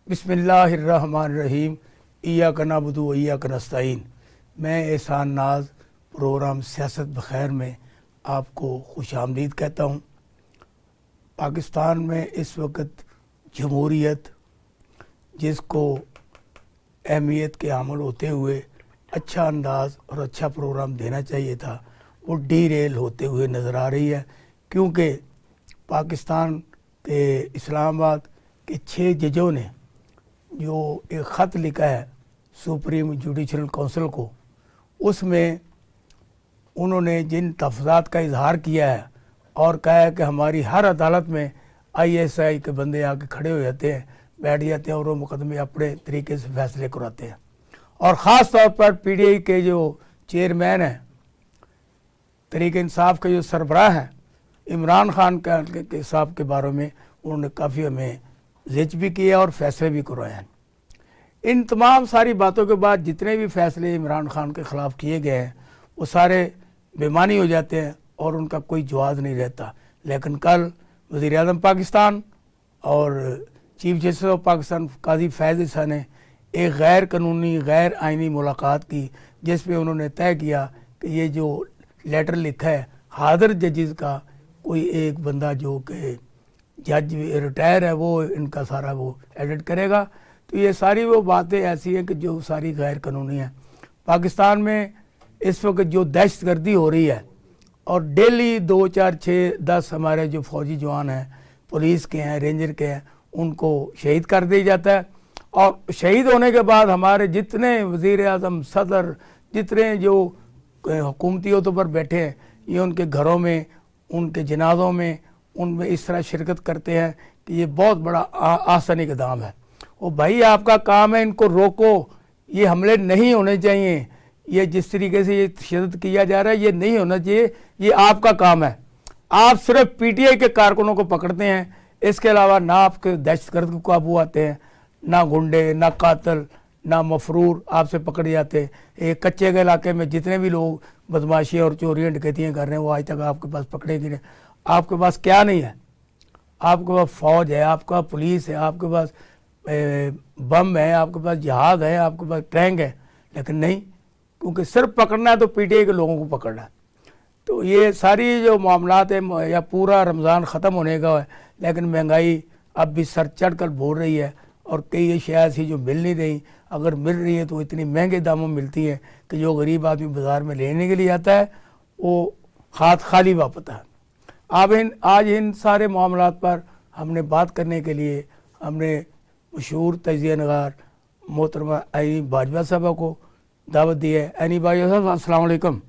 बिस्मिल्लाहिर्रहमानिर्रहीम। इय्याक नअबुदु व इय्याक नस्तईन। मैं एहसान नाज प्रोग्राम सियासत बखैर में आपको खुशामदीद कहता हूँ। पाकिस्तान में इस वक्त जमहूरियत जिसको अहमियत के हामिल होते हुए अच्छा अंदाज और अच्छा प्रोग्राम देना चाहिए था, वो डीरेल होते हुए नज़र आ रही है, क्योंकि पाकिस्तान के इस्लामाबाद के 6 जजों ने जो एक ख़त लिखा है सुप्रीम जुडिशल काउंसिल को, उसमें उन्होंने जिन तफज़ात का इजहार किया है और कहा है कि हमारी हर अदालत में ISI के बंदे आके खड़े हो जाते हैं, बैठ जाते हैं और वो मुकदमे अपने तरीके से फैसले कराते हैं। और ख़ास तौर पर PTI के जो चेयरमैन हैं, तहरीक इंसाफ के जो सरबराह हैं, इमरान खान के साहब के बारे में उन्होंने काफ़ी हमें ज़िच भी किया और फैसले भी करवाए हैं। इन तमाम सारी बातों के बाद जितने भी फैसले इमरान खान के ख़िलाफ़ किए गए हैं वो सारे बेमानी हो जाते हैं और उनका कोई जवाब नहीं रहता। लेकिन कल वज़ीर-ए-आज़म पाकिस्तान और चीफ जस्टिस ऑफ पाकिस्तान काजी फैज़ ईसा ने एक गैर कानूनी गैर आइनी मुलाकात की, जिस पे उन्होंने तय किया कि ये जो लेटर लिखा है हाज़िर जजेस का, कोई एक बंदा जो कि जज रिटायर है वो इनका सारा वो एडिट करेगा। तो ये सारी वो बातें ऐसी हैं कि जो सारी गैर कानूनी हैं। पाकिस्तान में इस वक्त जो दहशतगर्दी हो रही है और डेली 2, 4, 6, 10 हमारे जो फौजी जवान हैं, पुलिस के हैं, रेंजर के हैं, उनको शहीद कर दिया जाता है। और शहीद होने के बाद हमारे जितने वज़ीर-ए-आज़म, सदर, जितने जो हुकूमती अहदों पर बैठे हैं, ये उनके घरों में, उनके जनाज़ों में, उनमें इस तरह शिरकत करते हैं कि ये बहुत बड़ा आसानी इक़दाम है। और भाई आपका काम है इनको रोको, ये हमले नहीं होने चाहिए। ये जिस तरीके से ये तशद्दुद किया जा रहा है ये नहीं होना चाहिए, ये आपका काम है। आप सिर्फ PTI के कारकुनों को पकड़ते हैं, इसके अलावा ना आपके दहशतगर्द को काबू आते हैं, ना गुंडे, ना कातिल, ना मफरूर आपसे पकड़ जाते हैं। एक कच्चे के इलाके में जितने भी लोग बदमाशी और चोरियाँ डकैतियाँ कर रहे हैं वो आज तक आपके पास पकड़ेंगे नहीं। आपके पास क्या नहीं है? आपके पास फ़ौज है, आपका पुलिस है, आपके पास बम है, आपके पास जहाज़ है, आपके पास टैंक है, लेकिन नहीं, क्योंकि सिर्फ पकड़ना है तो PTI के लोगों को पकड़ना है। तो ये सारी जो मामलात है, या पूरा रमज़ान ख़त्म होने का है, लेकिन महंगाई अब भी सर चढ़ कर बोल रही है और कई अशिया ऐसी जो मिल नहीं रही, अगर मिल रही है तो इतनी महंगे दामों में मिलती है कि जो गरीब आदमी बाज़ार में लेने के लिए आता है वो हाथ खाली वापस है। आज इन सारे मामलात पर हमने बात करने के लिए हमने मशहूर तजिया नगार मोहतरमा ऐनी बाजवा साहबा को दावत दी है। ऐनी बाजवा साहब, अस्सलाम वालेकुम।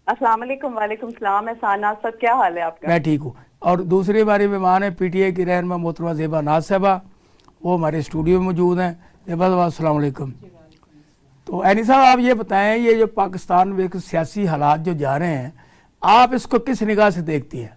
अस्सलाम वालेकुम। वालेकुम सलाम। एहसान नाज साहब, क्या हाल है आपका? मैं ठीक हूँ। और दूसरी हमारी मेहमान है PTI की रहनुमा मोहतरमा ज़ेबा नाज साहबा, वो हमारे स्टूडियो में मौजूद हैं। ज़ेबा साहब, अस्सलाम वालेकुम। तो ऐनी साहब, आप ये बताएं, ये जो पाकिस्तान में सियासी हालात जो जा रहे हैं, आप इसको किस निगाह से देखती हैं?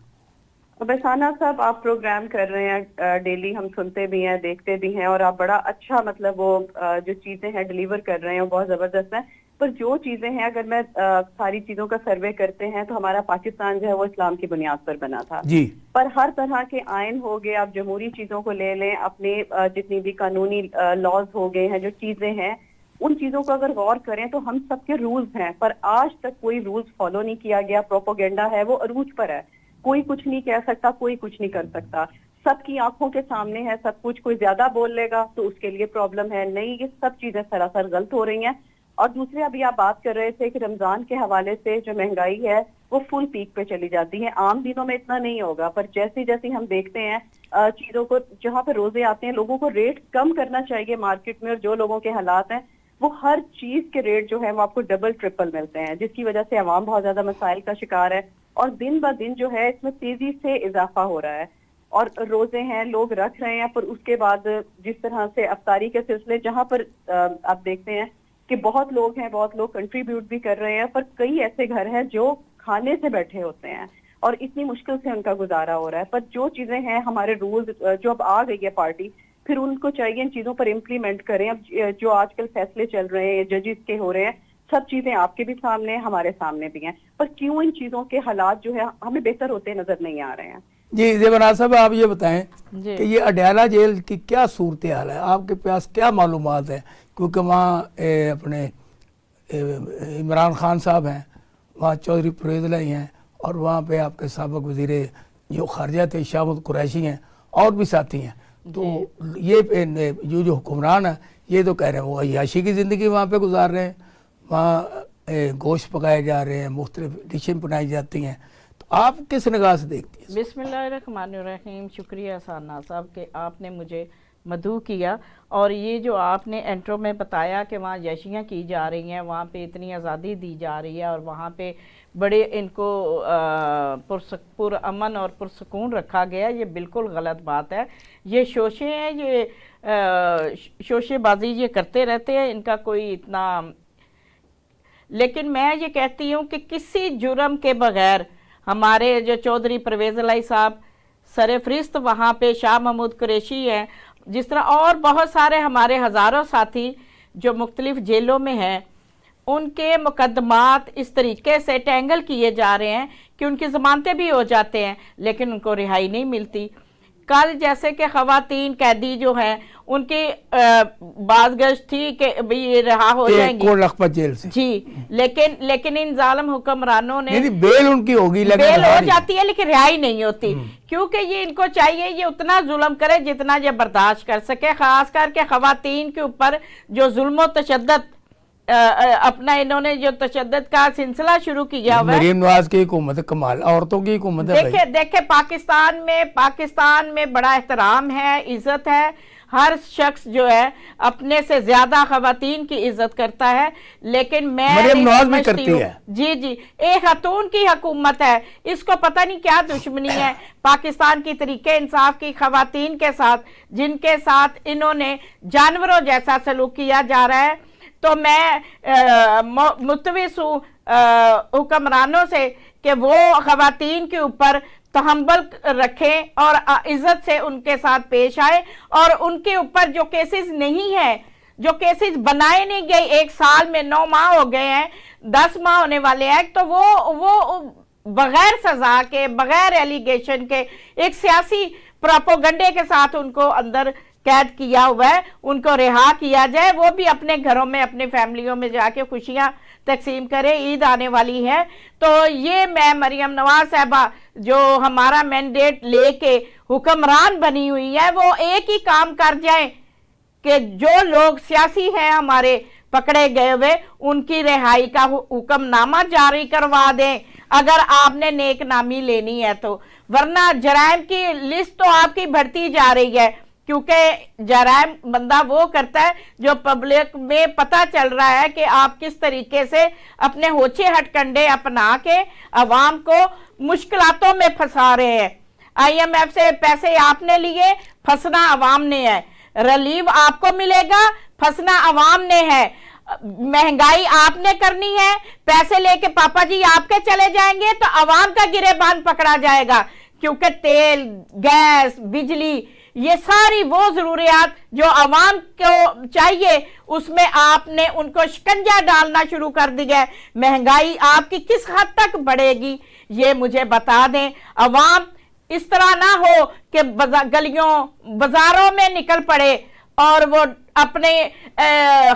एहसान साहब, आप प्रोग्राम कर रहे हैं, डेली हम सुनते भी हैं, देखते भी हैं, और आप बड़ा अच्छा मतलब वो जो चीजें हैं डिलीवर कर रहे हैं वो बहुत जबरदस्त है। पर जो चीजें हैं, अगर मैं सारी चीजों का सर्वे करते हैं तो हमारा पाकिस्तान जो है वो इस्लाम की बुनियाद पर बना था जी। पर हर तरह के आयन हो गए, आप जमहूरी चीजों को ले लें, अपने जितनी भी कानूनी लॉज हो गए हैं, जो चीजें हैं, उन चीजों को अगर गौर करें तो हम सबके रूल्स हैं, पर आज तक कोई रूल्स फॉलो नहीं किया गया। प्रोपोगेंडा है वो अरूज पर है, कोई कुछ नहीं कह सकता, कोई कुछ नहीं कर सकता, सबकी आंखों के सामने है सब कुछ। कोई ज्यादा बोल लेगा तो उसके लिए प्रॉब्लम है। नहीं, ये सब चीजें सरासर गलत हो रही हैं। और दूसरे, अभी आप बात कर रहे थे कि रमजान के हवाले से जो महंगाई है वो फुल पीक पे चली जाती है। आम दिनों में इतना नहीं होगा, पर जैसे जैसे हम देखते हैं चीजों को, जहाँ पे रोजे आते हैं, लोगों को रेट कम करना चाहिए मार्केट में, और जो लोगों के हालात हैं वो हर चीज के रेट जो है वो आपको डबल ट्रिपल मिलते हैं, जिसकी वजह से अवाम बहुत ज्यादा मसाइल का शिकार है। और दिन ब दिन जो है इसमें तेजी से इजाफा हो रहा है। और रोजे हैं, लोग रख रहे हैं, पर उसके बाद जिस तरह से अफ्तारी के सिलसिले, जहां पर आप देखते हैं कि बहुत लोग हैं, बहुत लोग कंट्रीब्यूट भी कर रहे हैं, पर कई ऐसे घर हैं जो खाने से बैठे होते हैं और इतनी मुश्किल से उनका गुजारा हो रहा है। पर जो चीजें हैं, हमारे रूल्स जो अब आ गई है पार्टी, फिर उनको चाहिए इन चीजों पर इम्प्लीमेंट करें। अब जो आजकल फैसले चल रहे हैं, जजेस के हो रहे हैं, सब चीजें आपके भी सामने हैं, हमारे सामने भी हैं, पर क्यों इन चीजों के हालात जो है हमें बेहतर होते नजर नहीं आ रहे हैं? جی زیبنا صاحب آپ یہ بتائیں جی کہ یہ اڈیالہ جیل کی کیا صورتحال ہے، آپ کے پاس کیا معلومات ہیں؟ کیونکہ وہاں اپنے عمران خان صاحب ہیں، وہاں چودھری پرویز الہی ہیں، اور وہاں پہ آپ کے سابق وزیر جو خارجہ تھے شاہ محمود قریشی ہیں، اور بھی ساتھی ہیں. تو یہ جو حکمران ہے یہ تو کہہ رہے ہیں وہ عیاشی کی زندگی وہاں پہ گزار رہے ہیں، وہاں گوشت پکائے جا رہے ہیں، مختلف ڈشیں بنائی جاتی ہیں. تو آپ کس نگاہ سے دیکھتی ہیں؟ بسم اللہ الرحمن الرحیم. شکریہ سانا صاحب کہ آپ نے مجھے مدعو کیا. اور یہ جو آپ نے انٹرو میں بتایا کہ وہاں یشیاں کی جا رہی ہیں، وہاں پہ اتنی آزادی دی جا رہی ہے، اور وہاں پہ بڑے ان کو پر امن اور پرسکون رکھا گیا، یہ بالکل غلط بات ہے. یہ شوشے ہیں، یہ شوشے بازی یہ کرتے رہتے ہیں، ان کا کوئی اتنا. لیکن میں یہ کہتی ہوں کہ کسی جرم کے بغیر ہمارے جو چودھری پرویز الہی صاحب سر فہرست وہاں پہ شاہ محمود قریشی ہیں، جس طرح اور بہت سارے ہمارے ہزاروں ساتھی جو مختلف جیلوں میں ہیں، ان کے مقدمات اس طریقے سے ٹینگل کیے جا رہے ہیں کہ ان کی ضمانتیں بھی ہو جاتے ہیں لیکن ان کو رہائی نہیں ملتی. کل جیسے کہ خواتین قیدی جو ہیں ان کی بازگشت تھی کہ یہ رہا ہو جائیں گی کوٹ لکھپت جیل سے، جی، لیکن ان ظالم حکمرانوں نے بیل ان کی ہوگی، بیل ہو جاتی ہے لیکن رہائی نہیں ہوتی، کیونکہ یہ ان کو چاہیے یہ اتنا ظلم کرے جتنا یہ برداشت کر سکے. خاص کر کے خواتین کے اوپر جو ظلم و تشدد اپنا انہوں نے جو تشدد کا سلسلہ شروع کیا ہوا ہے. مریم نواز کی حکومت کمال، عورتوں کی حکومت ہے. دیکھیں پاکستان میں بڑا احترام ہے، عزت ہے، ہر شخص جو ہے اپنے سے زیادہ خواتین کی عزت کرتا ہے. لیکن میں مریم نواز بھی کرتی ہے. جی ایک خاتون کی حکومت ہے، اس کو پتہ نہیں کیا دشمنی ہے پاکستان کی تحریک انصاف کی خواتین کے ساتھ، جن کے ساتھ انہوں نے جانوروں جیسا سلوک کیا جا رہا ہے. تو میں متوس ہوں حکمرانوں سے کہ وہ خواتین کے اوپر تحمل رکھیں اور عزت سے ان کے ساتھ پیش آئے، اور ان کے اوپر جو کیسز نہیں ہیں، جو کیسز بنائے نہیں گئے، 1 سال میں 9 ماہ ہو گئے ہیں، 10 ماہ ہونے والے ہیں، تو وہ بغیر سزا کے، بغیر ایلیگیشن کے، ایک سیاسی پروپیگنڈے کے ساتھ ان کو اندر قید کیا ہوا ہے، ان کو رہا کیا جائے، وہ بھی اپنے گھروں میں اپنے فیملیوں میں جا کے خوشیاں تقسیم کرے. عید آنے والی ہے تو یہ میں مریم نواز صاحبہ جو ہمارا مینڈیٹ لے کے حکمران بنی ہوئی ہے، وہ ایک ہی کام کر جائیں کہ جو لوگ سیاسی ہیں ہمارے پکڑے گئے ہوئے، ان کی رہائی کا حکم نامہ جاری کروا دیں اگر آپ نے نیک نامی لینی ہے تو. ورنہ جرائم کی لسٹ تو آپ کی بڑھتی جا رہی ہے، کیونکہ جرائم بندہ وہ کرتا ہے جو پبلک میں پتہ چل رہا ہے کہ آپ کس طریقے سے اپنے ہوچے ہٹ کنڈے اپنا کے عوام کو مشکلاتوں میں پھنسا رہے ہیں. IMF سے پیسے آپ نے لیے، پھنسنا عوام نے ہے. ریلیف آپ کو ملے گا، پھنسنا عوام نے ہے. مہنگائی آپ نے کرنی ہے، پیسے لے کے پاپا جی آپ کے چلے جائیں گے تو عوام کا گریبان پکڑا جائے گا، کیونکہ تیل، گیس، بجلی، یہ ساری وہ ضروریات جو عوام کو چاہیے اس میں آپ نے ان کو شکنجہ ڈالنا شروع کر دیا ہے. مہنگائی آپ کی کس حد تک بڑھے گی یہ مجھے بتا دیں. عوام اس طرح نہ ہو کہ گلیوں بازاروں میں نکل پڑے اور وہ اپنے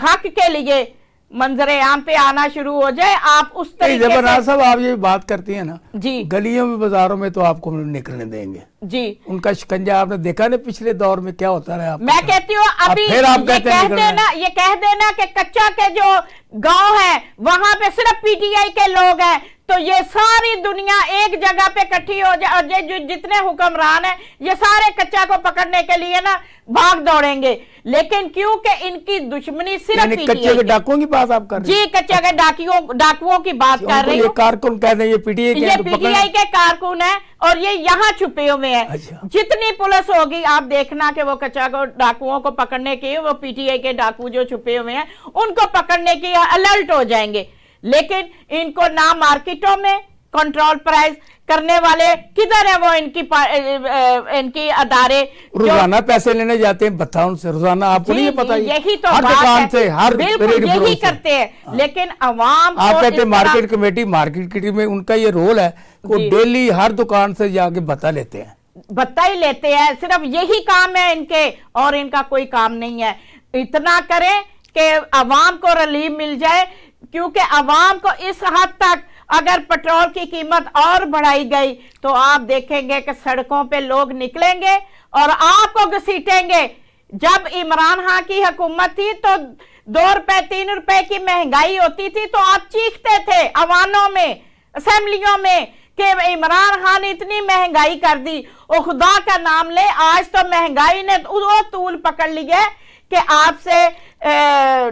حق کے لیے منظر عام پہ آنا شروع ہو جائے. آپ اس طریقے سے صاحب آپ یہ بات کرتی ہیں نا، جی گلیوں میں بازاروں میں تو آپ کو نکلنے دیں گے جی، ان کا شکنجہ آپ نے دیکھا نا پچھلے دور میں کیا ہوتا رہا. میں کہتی ہوں ابھی یہ کہہ دینا کہ کچا کے جو گاؤں ہے وہاں پہ صرف PTI کے لوگ ہیں تو یہ ساری دنیا ایک جگہ پہ کٹھی ہو جائے، اور یہ جتنے حکمران ہیں یہ سارے کچا کو پکڑنے کے لیے نا بھاگ دوڑیں گے. لیکن کیونکہ ان کی دشمنی صرف کچے کے ڈاکوؤں کی بات آپ کر رہے ہیں؟ جی کچا کے ڈاکوؤں کی بات کر رہی ہوں. کارکن کہتے ہیں یہ PTI کے کارکن ہیں اور یہ یہاں چھپے ہوئے ہیں. جتنی پولیس ہوگی آپ دیکھنا کہ وہ کچا کو ڈاکوؤں کو پکڑنے کے، وہ PTI کے ڈاکو جو چھپے ہوئے ہیں ان کو پکڑنے کی الرٹ ہو جائیں گے. لیکن ان کو نہ مارکیٹوں میں کنٹرول پرائز کرنے والے کدھر ہیں؟ وہ ان کی ادارے روزانہ پیسے لینے جاتے ہیں بتاؤں سے روزانہ، آپ کو نہیں پتا؟ یہی تو بات ہے، بالکل یہی کرتے ہیں. لیکن عوام آپ کہتے ہیں مارکیٹ کمیٹی میں ان کا یہ رول ہے وہ ڈیلی ہر دکان سے جا کے بتا لیتے ہیں. भत्ता ही लेते हैं, सिर्फ यही काम है इनके और इनका कोई काम नहीं है। इतना करें कि अवाम को रिलीफ मिल जाए, क्योंकि अवाम को इस हद तक अगर पेट्रोल की कीमत और बढ़ाई गई तो आप देखेंगे कि सड़कों पे लोग निकलेंगे और आपको घसीटेंगे। जब इमरान खान की हुकूमत थी तो 2 रुपए 3 रुपए की महंगाई होती थी तो आप चीखते थे अवानों में, असेंबलियों में कि इमरान खान ने इतनी महंगाई कर दी। ओ खुदा का नाम ले, आज तो महंगाई ने वो तूल पकड़ ली है कि आपसे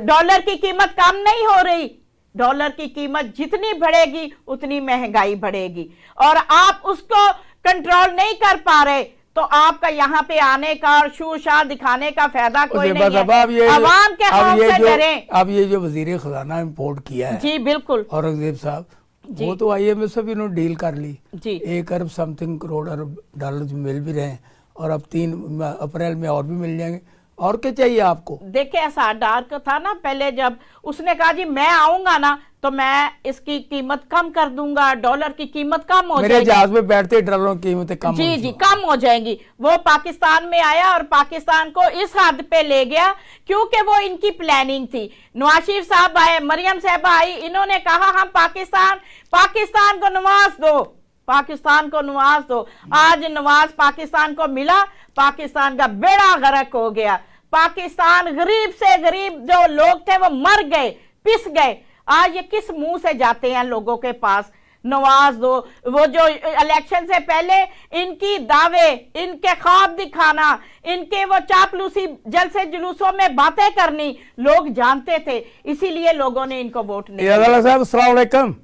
डॉलर की कीमत कम नहीं हो रही। डॉलर की कीमत जितनी बढ़ेगी उतनी महंगाई बढ़ेगी और आप उसको कंट्रोल नहीं कर पा रहे तो आपका यहाँ पे आने का और शू शाह दिखाने का फायदा कोई नहीं है। अवाम के खौफ से डरें। अब ये जो वजीर खजाना इम्पोर्ट किया है जी बिल्कुल औरंगजेब साहब, वो तो IMF से भी इन्होंने डील कर ली जी, 1 अरब समथिंग करोड़ अरब डॉलर मिल भी रहे हैं और अब 3 अप्रैल में और भी मिल जाएंगे। और क्या चाहिए आपको? देखिए ऐसा डार का था ना, पहले जब उसने कहा जी मैं आऊंगा ना तो मैं इसकी कीमत कम कर दूंगा, डॉलर की कीमत कम हो मेरे जाएगी, जहाज में बैठते डॉलरों की कीमतें कम जी जी कम हो जाएंगी। वो पाकिस्तान में आया और पाकिस्तान को इस हद पे ले गया क्योंकि वो इनकी प्लानिंग थी। नवाज शरीफ साहब आए, मरियम साहबा आई, इन्होंने कहा हम पाकिस्तान को नवाज दो, पाकिस्तान को नवाज दो। आज नवाज पाकिस्तान को मिला, पाकिस्तान का बेड़ा गर्क हो गया। पाकिस्तान गरीब से गरीब जो लोग थे वो मर गए, पिस गए। आज ये किस मुंह से जाते हैं लोगों के पास, नवाज दो। वो जो इलेक्शन से पहले इनकी दावे, इनके ख्वाब दिखाना, इनके वो चापलूसी जलसे जुलूसों में बातें करनी लोग जानते थे, इसीलिए लोगों ने इनको वोट नहीं दिया। साहब अस्सलाम वालेकुम।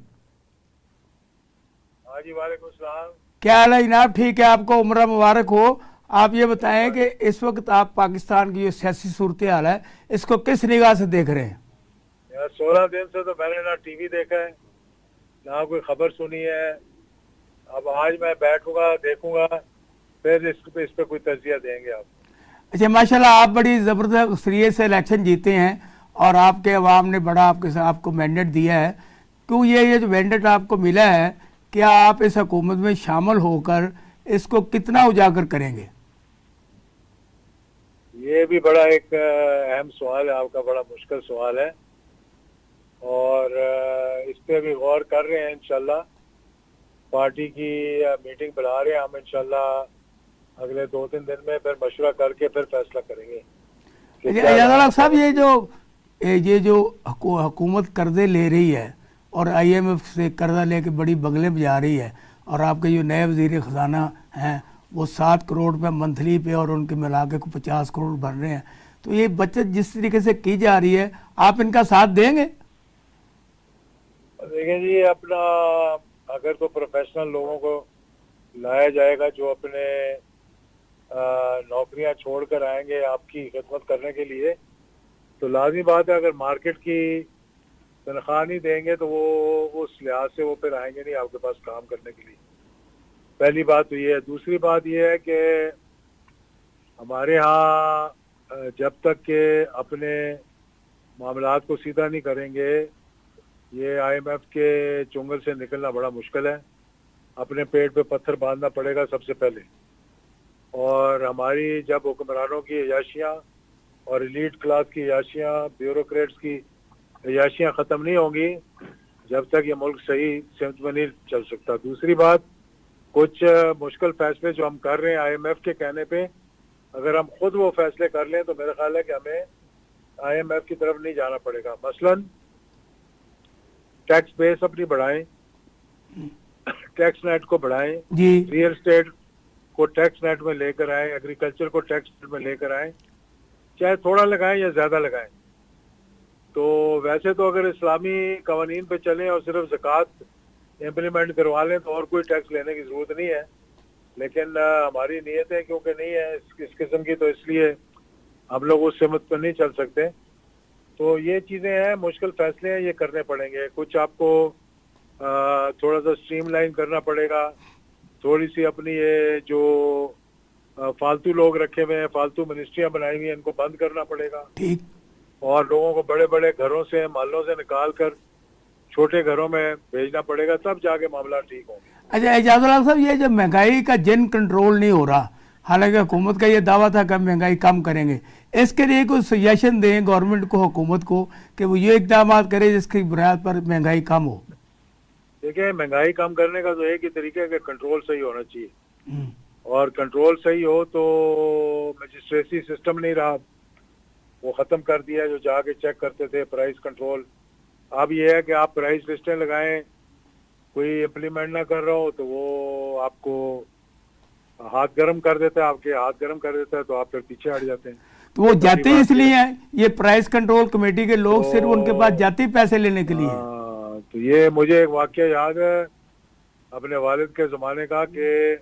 हाँ जी वालेकुम सलाम। क्या हाल है जनाब? ठीक है, आपको उम्र मुबारक हो। आप ये बताएं कि इस वक्त आप पाकिस्तान की जो सियासी सूरत हाल है इसको किस निगाह से देख रहे हैं? 16 दिन से तो मैंने ना टीवी देखा है ना कोई खबर सुनी है। अब आज मैं बैठूंगा देखूंगा फिर इस पे कोई तजिया देंगे आप। अच्छा माशाल्लाह, आप बड़ी ज़बरदस्त अक्सरियत से इलेक्शन जीते हैं और आपके अवाम ने बड़ा आपको मैंडेट दिया है। क्यों ये जो मैंडेट आपको मिला है, क्या आप इस हुकूमत में शामिल होकर इसको कितना उजागर करेंगे? ये भी बड़ा एक अहम सवाल है आपका, बड़ा मुश्किल सवाल है और इस पे भी गौर कर रहे हैं। इंशाल्लाह पार्टी की मीटिंग बुला रहे हैं हम, इंशाल्लाह अगले 2-3 दिन में फिर मशवरा करके फिर फैसला करेंगे। साहब ये जो हुकूमत कर्जे ले रही है और IMF से कर्जा लेके बड़ी बगलें बजा रही है और आपके जो नए वजीर खजाना हैं वो 7 करोड़ पे मंथली पे और उनके मिला के 50 करोड़ बन रहे हैं, तो ये बचत जिस तरीके से की जा रही है आप इनका साथ देंगे? देखिए जी, अपना अगर तो प्रोफेशनल लोगों को लाया जाएगा जो अपने नौकरियां छोड़कर आएंगे आपकी खिदमत करने के लिए, तो लाजमी बात है अगर मार्केट की तनख्वाह नहीं देंगे तो वो उस लिहाज से वो फिर आएंगे नहीं आपके पास काम करने के लिए। पहली बात तो ये है। दूसरी बात ये है कि हमारे यहाँ जब तक के अपने मामलात को सीधा नहीं करेंगे ये IMF के चुंगल से निकलना बड़ा मुश्किल है। अपने पेट पे पत्थर बांधना पड़ेगा सबसे पहले। और हमारी जब हुक्मरानों की अयाशियाँ और एलीट क्लास की अयाशियाँ, ब्यूरोक्रेट्स की अयाशियाँ ख़त्म नहीं होंगी जब तक ये मुल्क सही सिमत में नहीं चल सकता। दूसरी बात, कुछ मुश्किल फैसले जो हम कर रहे हैं IMF के कहने पे, अगर हम खुद वो फैसले कर लें तो मेरा ख्याल है कि हमें IMF की तरफ नहीं जाना पड़ेगा। मसलन टैक्स बेस अपनी बढ़ाएं, टैक्स नेट को बढ़ाएं, रियल एस्टेट को टैक्स नेट में लेकर आए, एग्रीकल्चर को टैक्स नेट में लेकर आए, चाहे थोड़ा लगाएं या ज्यादा लगाएं। तो वैसे तो अगर इस्लामी कवानीन पे चलें और सिर्फ ज़कात इम्प्लीमेंट करवा लें तो और कोई टैक्स लेने की जरूरत नहीं है, लेकिन हमारी नीयतें क्योंकि नहीं है इस किस्म की, तो इसलिए हम लोग उस सिमत पर नहीं चल सकते। तो ये चीज़ें हैं, मुश्किल फैसले हैं, ये करने पड़ेंगे। कुछ आपको थोड़ा सा स्ट्रीमलाइन करना पड़ेगा, थोड़ी सी अपनी ये जो फालतू लोग रखे हुए हैं, फालतू मिनिस्ट्रियाँ बनाई हुई हैं, इनको बंद करना पड़ेगा। ठीक। और लोगों को बड़े बड़े घरों से, महलों से निकाल कर छोटे घरों में भेजना पड़ेगा, तब जाके मामला ठीक होंगे। अच्छा एजाजुल साहब, ये जो महंगाई का जिन कंट्रोल नहीं हो रहा, हालांकि हुकूमत का ये दावा था कि महंगाई कम करेंगे, इसके लिए कोई सजेशन दें गवर्नमेंट को, हुकूमत को, कि वो ये इकदाम करे जिसकी बुनियाद पर महंगाई कम हो? देखिए, महंगाई कम करने का तो एक ही तरीका है कि कंट्रोल सही होना चाहिए, और कंट्रोल सही हो तो मजिस्ट्रेसी सिस्टम नहीं रहा, वो खत्म कर दिया जो जाके चेक करते थे प्राइस कंट्रोल। अब ये है कि आप प्राइस लिस्टें लगाएं, कोई इम्प्लीमेंट ना कर रहा हो तो वो आपको हाथ गर्म कर देता है, आपके हाथ गर्म कर देता है, तो आप फिर पीछे हट जाते हैं। तो वो जाते ही इसलिए हैं, ये प्राइस कंट्रोल कमेटी के लोग सिर्फ उनके पास जाते ही पैसे लेने के लिए। तो ये मुझे एक वाकया याद है अपने वालिद के ज़माने का कि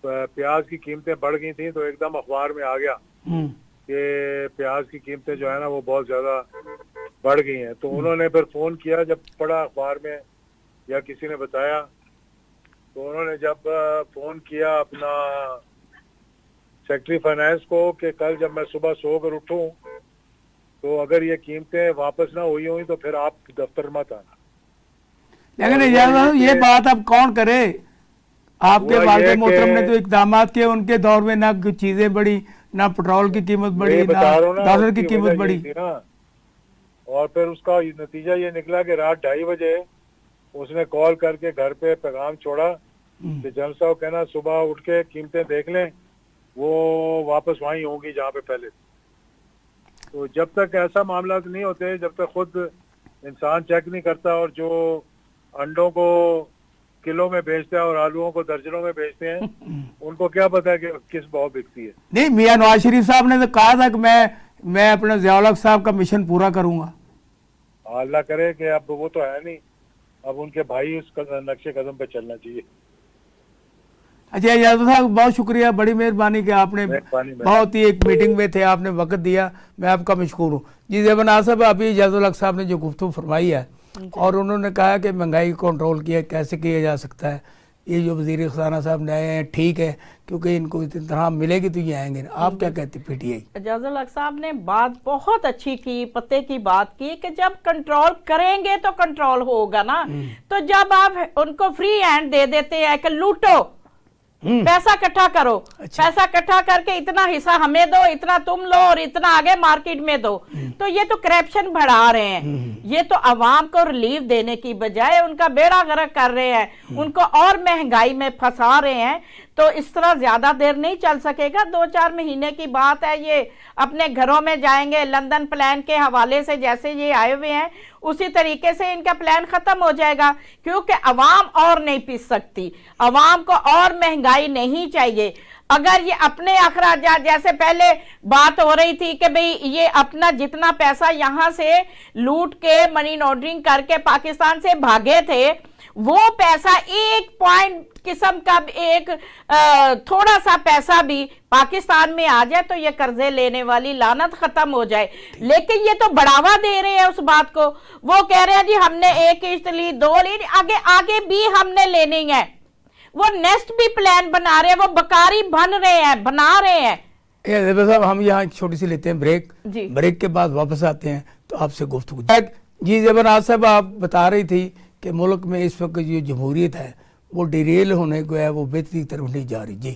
प्याज की कीमतें बढ़ गई थी, तो एकदम अखबार में आ गया कि प्याज की कीमतें जो है ना वो बहुत ज़्यादा बढ़ गई हैं। तो उन्होंने फिर फ़ोन किया, जब पढ़ा अखबार में या किसी ने बताया, तो उन्होंने जब फ़ोन किया अपना सेक्रेटरी फाइनेंस को कि कल जब मैं सुबह सो कर उठूँ तो अगर ये कीमतें वापस ना हुई हुई तो फिर आप दफ्तर मत आना। लेकिन ये बात अब कौन करे? आपके वालिद मोहतरम ने तो इकदाम किए, उनके दौर में ना चीजें बढ़ी, ना पेट्रोल की कीमत बढ़ी, ना डॉलर की कीमत बढ़ी ना। और फिर उसका नतीजा ये निकला कि रात 2:30 बजे उसने कॉल करके घर पे पैगाम छोड़ा कि जनरल साहब कहना सुबह उठ के कीमतें देख लें, वो वापस वहीं होंगी जहाँ पे पहले। तो जब तक ऐसा मामला नहीं होते, जब तक खुद इंसान चेक नहीं करता, और जो अंडों को किलो में बेचते हैं और आलूओं को दर्जनों में बेचते हैं, उनको क्या पता है कि किस भाव बिकती है। नहीं, मियां नवाज शरीफ साहब ने तो कहा था कि मैं अपने ज़िया-उल-हक साहब का मिशन पूरा करूंगा। अल्लाह करे कि अब वो तो है नहीं, अब उनके भाई उस नक्शे कदम पे चलना चाहिए। अच्छा यादव साहब, बहुत शुक्रिया, बड़ी मेहरबानी कि आपने बहुत ही एक मीटिंग में थे, आपने वक्त दिया, मैं आपका मशकूर हूँ जी। ज़ेबन आसफ, अभी एजाजुल साहब ने जो गुफ्तगू फरमाई है और उन्होंने कहा कि महंगाई को कंट्रोल किया कैसे किया जा सकता है, ये जो वज़ीर ख़ज़ाना साहब ने आए हैं ठीक है, क्योंकि इनको इतनी तरह मिलेगी तो ये आएंगे। आप क्या कहते हैं? पीटीआई एजाजुल हक साहब ने बात बहुत अच्छी की, पते की बात की कि जब कंट्रोल करेंगे तो कंट्रोल होगा ना। तो जब आप उनको फ्री हैंड दे देते हैं कि लूटो, पैसा इकट्ठा करो, अच्छा। पैसा इकट्ठा करके इतना हिस्सा हमें दो, इतना तुम लो और इतना आगे मार्केट में दो, तो ये तो करप्शन बढ़ा रहे हैं। ये तो अवाम को रिलीफ देने की बजाय उनका बेड़ा गर्क कर रहे हैं, उनको और महंगाई में फंसा रहे हैं। तो इस तरह ज्यादा देर नहीं चल सकेगा, 2-4 महीने की बात है। ये अपने घरों में जाएंगे, लंदन प्लान के हवाले से जैसे ये आए हुए हैं उसी तरीके से इनका प्लान खत्म हो जाएगा, क्योंकि अवाम और नहीं पीस सकती, अवाम को और महंगाई नहीं चाहिए। अगर ये अपने अखराजात, जैसे पहले बात हो रही थी कि भाई ये अपना जितना पैसा यहां से लूट के मनी लॉन्ड्रिंग करके पाकिस्तान से भागे थे, वो पैसा एक पॉइंट किस्म का एक थोड़ा सा पैसा भी पाकिस्तान में आ जाए तो ये कर्जे लेने वाली लानत खत्म हो जाए। लेकिन ये तो बढ़ावा दे रहे हैं उस बात को, वो कह रहे हैं जी हमने 1 किस्त ली, 2 ली, आगे आगे भी हमने लेनी है। वो नेक्स्ट भी प्लान बना रहे हैं, वो बकारी बना रहे हैं। साहब, हम यहाँ छोटी सी लेते हैं ब्रेक, ब्रेक के बाद वापस आते हैं तो आपसे गुफ्तगू जी। ज़ेबन आसफ, आप बता रही थी कि मुल्क में इस वक्त जो जमहूरियत है वो डिरेल होने को है, वो बेहतरी की तरफ नहीं जा रही।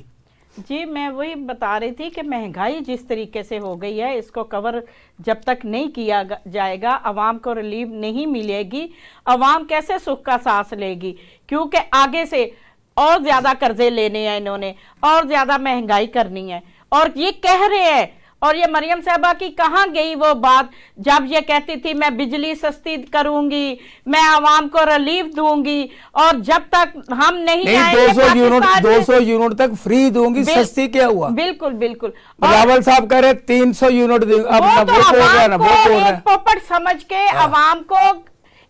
जी मैं वही बता रही थी कि महंगाई जिस तरीके से हो गई है, इसको कवर जब तक नहीं किया जाएगा, आवाम को रिलीफ नहीं मिलेगी, आवाम कैसे सुख का सांस लेगी, क्योंकि आगे से और ज्यादा कर्जे लेने हैं इन्होंने, और ज्यादा महंगाई करनी है। और ये कह रहे हैं, और ये मरियम साहबा की कहाँ गई वो बात जब ये कहती थी मैं बिजली सस्ती करूंगी, मैं आवाम को रिलीफ दूंगी, और जब तक हम नहीं 200 यूनिट तक फ्री दूंगी, सस्ती क्या हुआ? बिल्कुल बिल्कुल। रावल साहब कह रहे 300 यूनिट पोपट समझ के आवाम को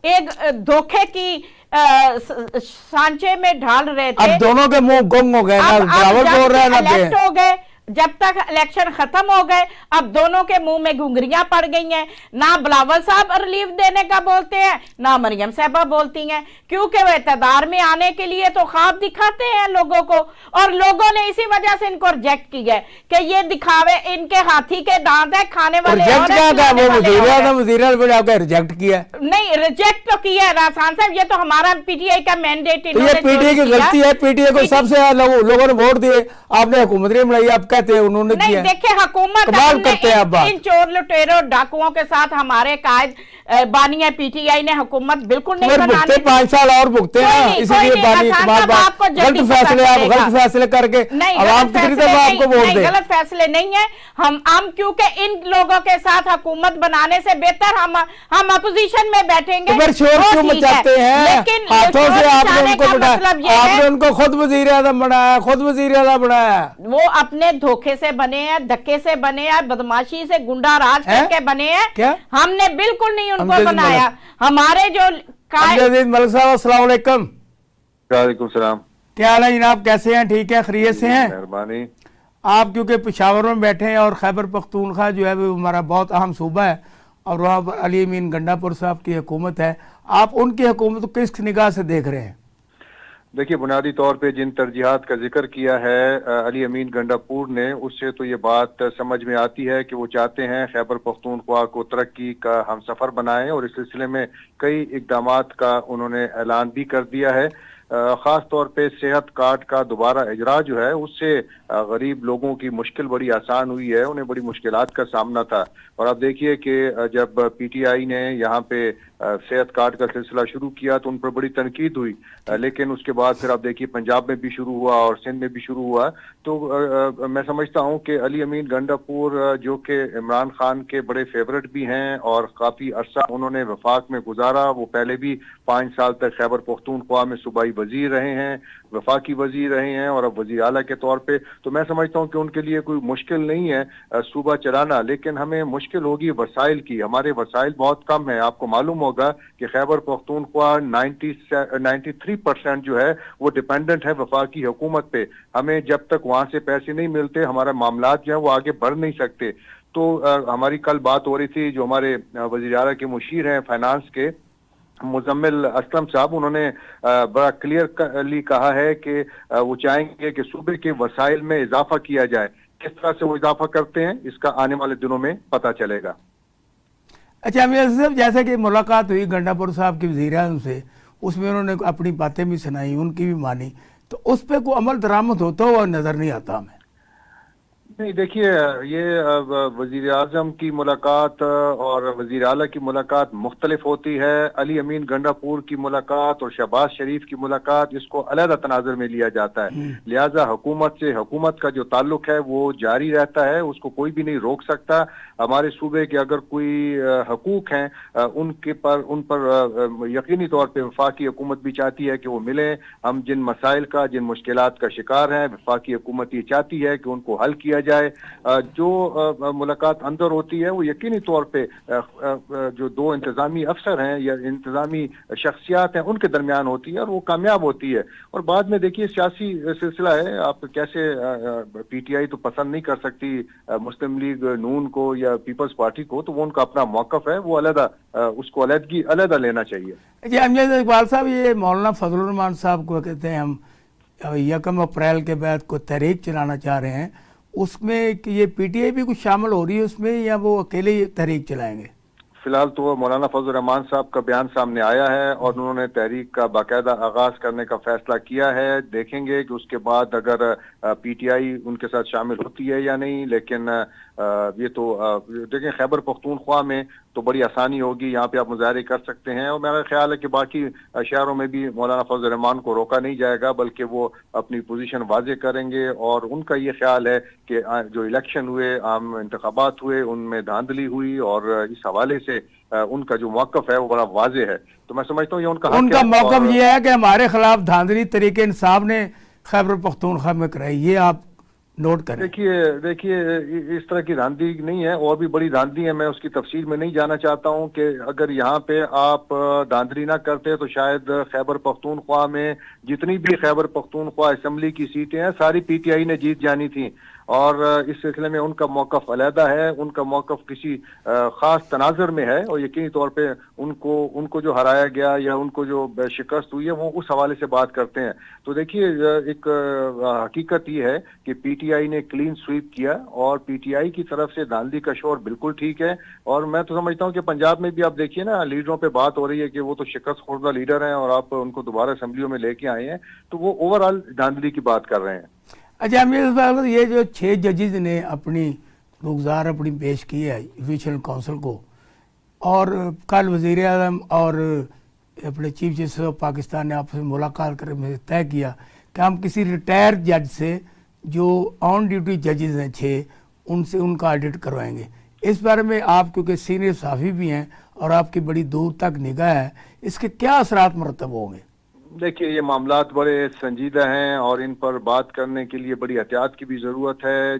एक धोखे की सांचे में ढाल रहे थे। अब दोनों के मुंह गुम हो गए, रावल बोल रहे हैं, हो गए, जब तक इलेक्शन खत्म हो गए अब दोनों के मुंह में घुंघरियां पड़ गई हैं, ना बिलावल साहब रिलीफ देने का बोलते हैं ना मरियम साहबा बोलती हैं, क्योंकि वो इक़्तिदार में आने के लिए तो ख्वाब दिखाते हैं लोगों को, और लोगों ने इसी वजह से इनको रिजेक्ट किया है कि ये दिखावे, इनके हाथी के दांत है, खाने वाले रिजेक्ट क्या वो वज़ीर-ए-आज़म रिजेक्ट किया? नहीं, रिजेक्ट तो किया है रासान साहब, ये तो हमारा पीटीआई का मैंडेट, तो ये पीटीआई की गलती है, पीटीआई को सबसे लोगों ने वोट दिए, आपने हुकूमत नहीं बनाई, आप कहते हैं उन्होंने किया। देखिए हुकूमत करते हैं इन चोर लुटेरों डाकुओं के साथ हमारे कायद बानी है, पीटीआई ने हुकूमत बिल्कुल नहीं बनानी। 5 साल और भुगते हैं, इसलिए बानी गलत फैसले करके आवाम कितनी दफा आपको वोट दे। गलत फैसले नहीं है, हम क्योंकि इन लोगों के साथ हुकूमत बनाने से बेहतर हम अपोजिशन में बैठेंगे। फिर शोर क्यों मचाते हैं? हाथों से आपने उनको बनाया, आपने उनको खुद वज़ीर-ए-आज़म बनाया, खुद वज़ीर-ए-आज़म बनाया। वो अपने धोखे से बने हैं, धक्के से बने हैं, बदमाशी से, गुंडा राज करके बने हैं। क्या हमने बिल्कुल नहीं उनको बनाया। हमारे जो मलिक साहब अस्सलाम वालेकुम। वालेकुम सलाम। क्या हाल है जनाब, कैसे हैं? ठीक है, खैरियत से हैं? मेहरबानी। आप क्योंकि पेशावर में बैठे हैं और खैबर पख्तूनख्वा जो है वो हमारा बहुत अहम सूबा है और वहाँ पर अली अमीन गंडापुर साहब की हुकूमत है, आप उनकी हुकूमत को किस निगाह से देख रहे हैं? देखिए, बुनियादी तौर पे जिन तरजीहात का जिक्र किया है अली अमीन गंडापुर ने, उससे तो ये बात समझ में आती है कि वो चाहते हैं खैबर पख्तूनख्वा को तरक्की का हमसफर बनाएं, और इस सिलसिले में कई इकदामात का उन्होंने ऐलान भी कर दिया है। ख़ास तौर पे सेहत कार्ड का दोबारा इजरा जो है उससे गरीब लोगों की मुश्किल बड़ी आसान हुई है, उन्हें बड़ी मुश्किलात का सामना था। और आप देखिए कि जब पीटीआई ने यहाँ पे सेहत कार्ड का सिलसिला शुरू किया तो उन पर बड़ी तनकीद हुई, लेकिन उसके बाद फिर आप देखिए पंजाब में भी शुरू हुआ और सिंध में भी शुरू हुआ। तो मैं समझता हूँ कि अली अमीन गंडापुर जो कि इमरान खान के बड़े फेवरेट भी हैं और काफ़ी अरसा उन्होंने वफाक में गुजारा, वो पहले भी 5 साल तक खैबर पख्तूनख्वा में सूबाई वजीर रहे हैं, वफाकी वजीर रहे हैं और अब वजीर आला के तौर पे। तो मैं समझता हूँ कि उनके लिए कोई मुश्किल नहीं है सूबा चलाना, लेकिन हमें मुश्किल होगी वसाइल की। हमारे वसाइल बहुत कम है। आपको मालूम होगा कि खैबर पख्तूनख्वा 93% जो है वो डिपेंडेंट है वफाकी हुकूमत पे। हमें जब तक वहाँ से पैसे नहीं मिलते हमारा मामलात जो है वो आगे बढ़ नहीं सकते। तो हमारी कल बात हो रही थी, जो हमारे वज़ीर आला के मुशीर हैं फाइनेंस के मुजम्मिल असलम साहब, उन्होंने बड़ा क्लियरली कहा है कि वो चाहेंगे कि सूबे के वसाइल में इजाफा किया जाए। किस तरह से वो इजाफा करते हैं इसका आने वाले दिनों में पता चलेगा। अच्छा अमीर साहब, जैसे कि मुलाकात हुई गंडापुर साहब की वज़ीर-ए-आज़म से, उसमें उन्होंने अपनी बातें भी सुनाई, उनकी भी मानी, तो उस पर कोई अमल दरामद होता हुआ नजर नहीं आता हमें। नहीं, देखिए, ये वज़ीर आज़म की मुलाकात और वज़ीर आला की मुलाकात मुख्तलिफ होती है। अली अमीन गंडापुर की मुलाकात और शहबाज शरीफ की मुलाकात, इसको अलग तनाज़ुर में लिया जाता है। लिहाजा हुकूमत से हुकूमत का जो ताल्लुक है वो जारी रहता है, उसको कोई भी नहीं रोक सकता। हमारे सूबे के अगर कोई हकूक हैं उन पर यकीनी तौर पर वफाकी हुकूमत भी चाहती है कि वो मिलें। हम जिन मसाइल का, जिन मुश्किलात का शिकार हैं, वफाकी हुकूमत ये चाहती है कि उनको हल किया जाए। जो मुलाकात अंदर होती है वो यकीनी तौर पे जो दो इंतजामी अफसर हैं या इंतजामी शख्सियात हैं उनके दरमियान होती है और वो कामयाब होती है। और बाद में देखिए सियासी सिलसिला है, आप कैसे पीटीआई तो पसंद नहीं कर सकती मुस्लिम लीग नून को या पीपल्स पार्टी को, तो वो उनका अपना मौक़िफ़ है, वो उसको अलग लेना चाहिए। जी अमजद इकबाल साहब, ये मौलाना फजलुर रहमान साहब को कहते हैं हम 1 अप्रैल के बाद को तहरीक चलाना चाह रहे हैं, उसमें ये पीटीआई भी कुछ शामिल हो रही है उसमें या वो अकेले ही तहरीक चलाएंगे? फिलहाल तो मौलाना फजलुर रहमान साहब का बयान सामने आया है और उन्होंने तहरीक का बाकायदा आगाज करने का फैसला किया है। देखेंगे कि उसके बाद अगर पीटीआई उनके साथ शामिल होती है या नहीं, लेकिन ये तो देखें खैबर पख्तूनख्वा में तो बड़ी आसानी होगी, यहाँ पे आप मुजाहरे कर सकते हैं और मेरा ख्याल है कि बाकी शहरों में भी मौलाना फजलुर रहमान को रोका नहीं जाएगा, बल्कि वो अपनी पोजीशन वाजे करेंगे। और उनका ये ख्याल है कि जो इलेक्शन हुए, आम इंतखाबात हुए, उनमें धांधली हुई और इस हवाले से उनका जो मौक़िफ़ है वो बड़ा वाजे है। तो मैं समझता हूँ ये उनका मौक़िफ़ ये है कि हमारे खिलाफ धांधली तरीके इंसाफ ने खैबर पख्तूनख्वा में कराई, ये आप नोट करें। देखिए इस तरह की धांधली नहीं है, और भी बड़ी धांधली है। मैं उसकी तफसील में नहीं जाना चाहता हूं कि अगर यहाँ पे आप धांधली ना करते तो शायद खैबर पख्तूनख्वा में जितनी भी खैबर पख्तूनख्वा असेंबली की सीटें हैं सारी पीटीआई ने जीत जानी थी। اور اس سلسلے میں ان کا موقف علیحدہ ہے، ان کا موقف کسی خاص تناظر میں ہے، اور یقینی طور پہ ان کو جو ہرایا گیا یا ان کو جو شکست ہوئی ہے وہ اس حوالے سے بات کرتے ہیں۔ تو دیکھیے ایک حقیقت یہ ہے کہ پی ٹی آئی نے کلین سویپ کیا، اور پی ٹی آئی کی طرف سے دھاندلی کا شور بالکل ٹھیک ہے، اور میں تو سمجھتا ہوں کہ پنجاب میں بھی آپ دیکھیے نا، لیڈروں پہ بات ہو رہی ہے کہ وہ تو شکست خوردہ لیڈر ہیں اور آپ ان کو دوبارہ اسمبلیوں میں لے کے آئے ہیں، تو وہ اوور آل دھاندلی کی بات کر رہے ہیں۔ اچھا یہ جو 6 ججز نے اپنی روزگار اپنی پیش کی ہے جوڈیشل کونسل کو، اور کل وزیر اعظم اور اپنے چیف جسٹس آف پاکستان نے آپ سے ملاقات کر کے طے کیا کہ ہم کسی ریٹائر جج سے جو آن ڈیوٹی ججز ہیں 6 ان سے ان کا آڈٹ کروائیں گے۔ اس بارے میں آپ کیونکہ سینئر صحافی بھی ہیں اور آپ کی بڑی دور تک نگاہ ہے، اس کے کیا اثرات مرتب ہوں گے؟ دیکھیے یہ معاملات بڑے سنجیدہ ہیں اور ان پر بات کرنے کے لیے بڑی احتیاط کی بھی ضرورت ہے۔